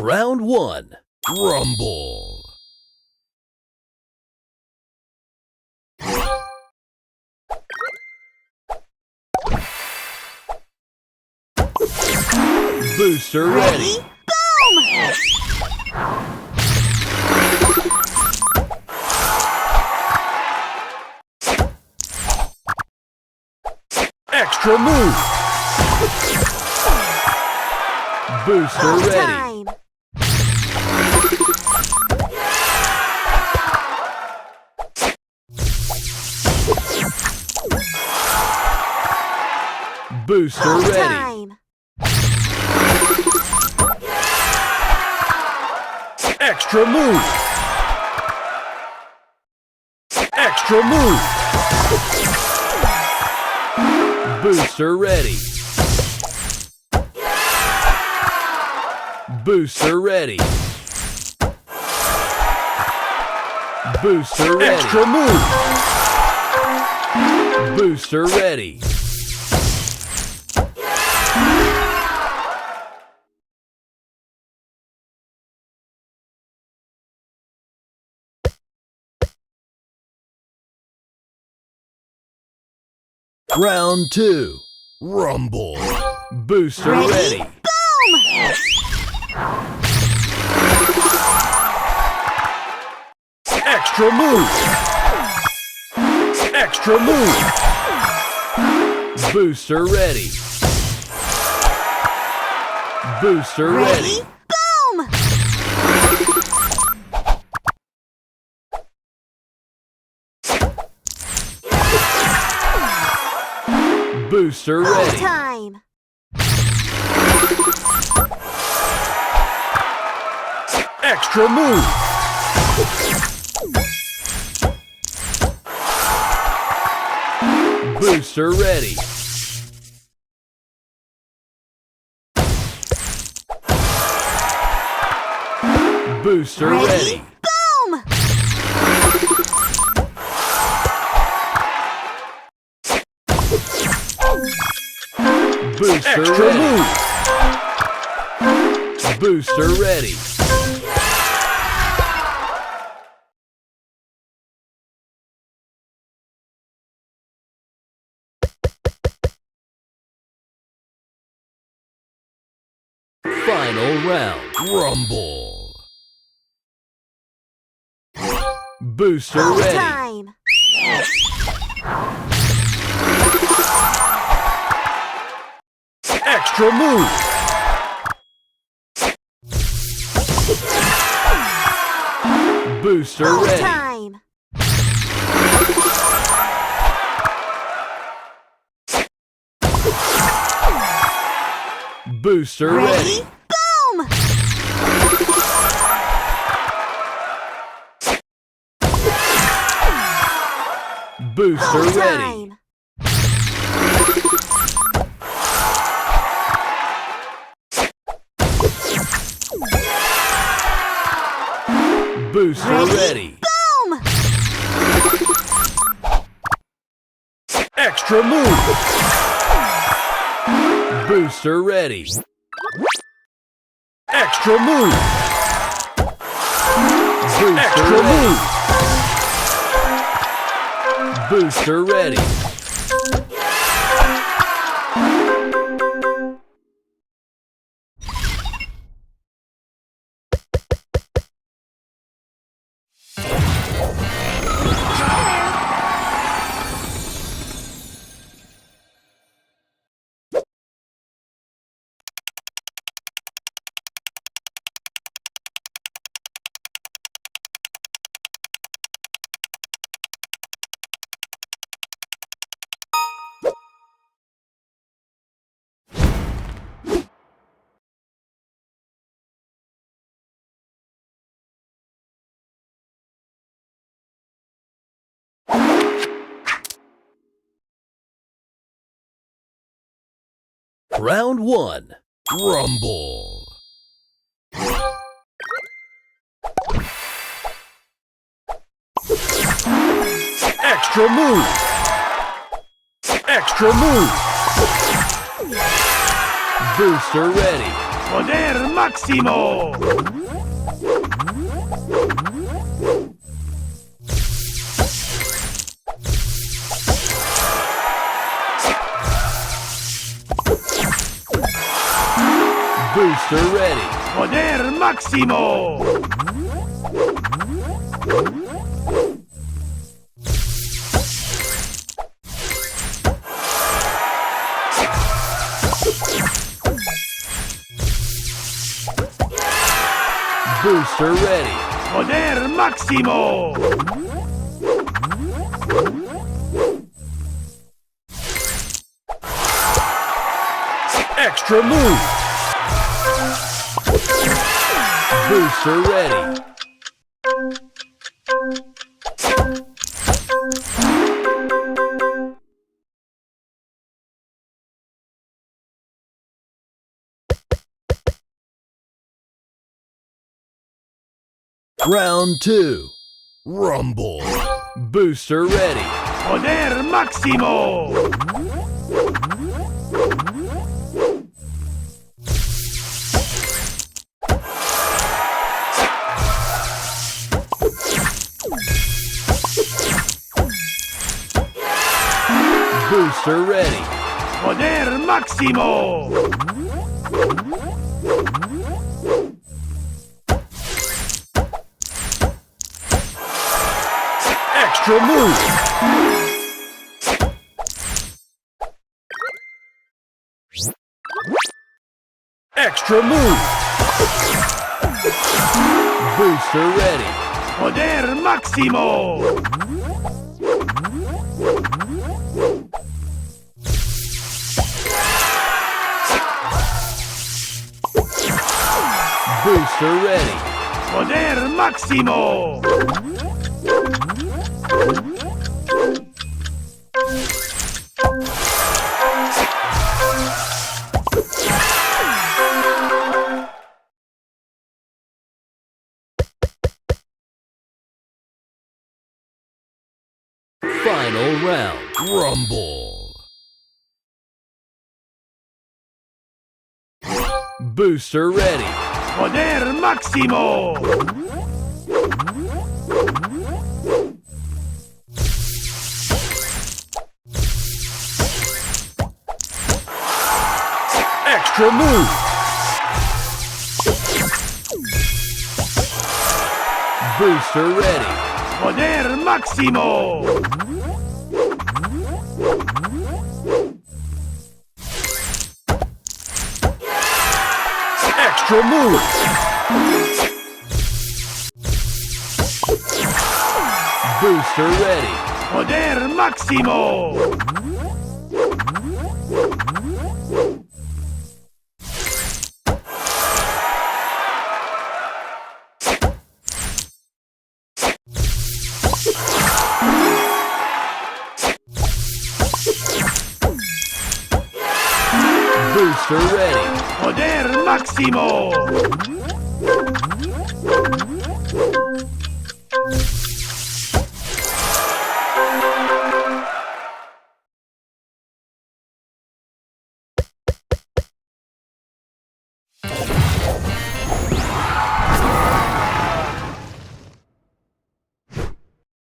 Round 1. Rumble. Booster ready. Boom! Extra move. Booster ready. Time. Booster ready. Time. Extra move. Extra move. Booster ready. Booster ready. Booster ready. Extra move. Booster ready. Round 2. Rumble. Booster ready. Boom! Extra move. Extra move. Booster ready. Booster ready. Boom! Booster ready. Time. Extra move. Booster ready. Booster ready. Boom! Booster Extra ready. move. Booster ready. Final round. Rumble. Booster ready. Time. Extra move. Booster ready. Time. Booster ready. Boom! Booster ready. Time. Booster ready. Boom! Extra move. Booster ready. Extra move. Booster ready. Booster ready. Round 1. Rumble. Extra move. Extra move. Booster ready. Poder máximo. Booster ready. Poder máximo. Booster ready. Poder máximo. Extra move. Booster ready. Round 2. Rumble. Booster ready. Poder máximo. Booster ready. Poder máximo. Extra move. Extra move. Booster ready. Poder máximo. Booster ready. Poder máximo. Final round. Rumble. Booster ready. Poder máximo. Extra move. Booster ready. Poder máximo. Extra move. Booster ready. Poder máximo. Booster ready. Poder máximo.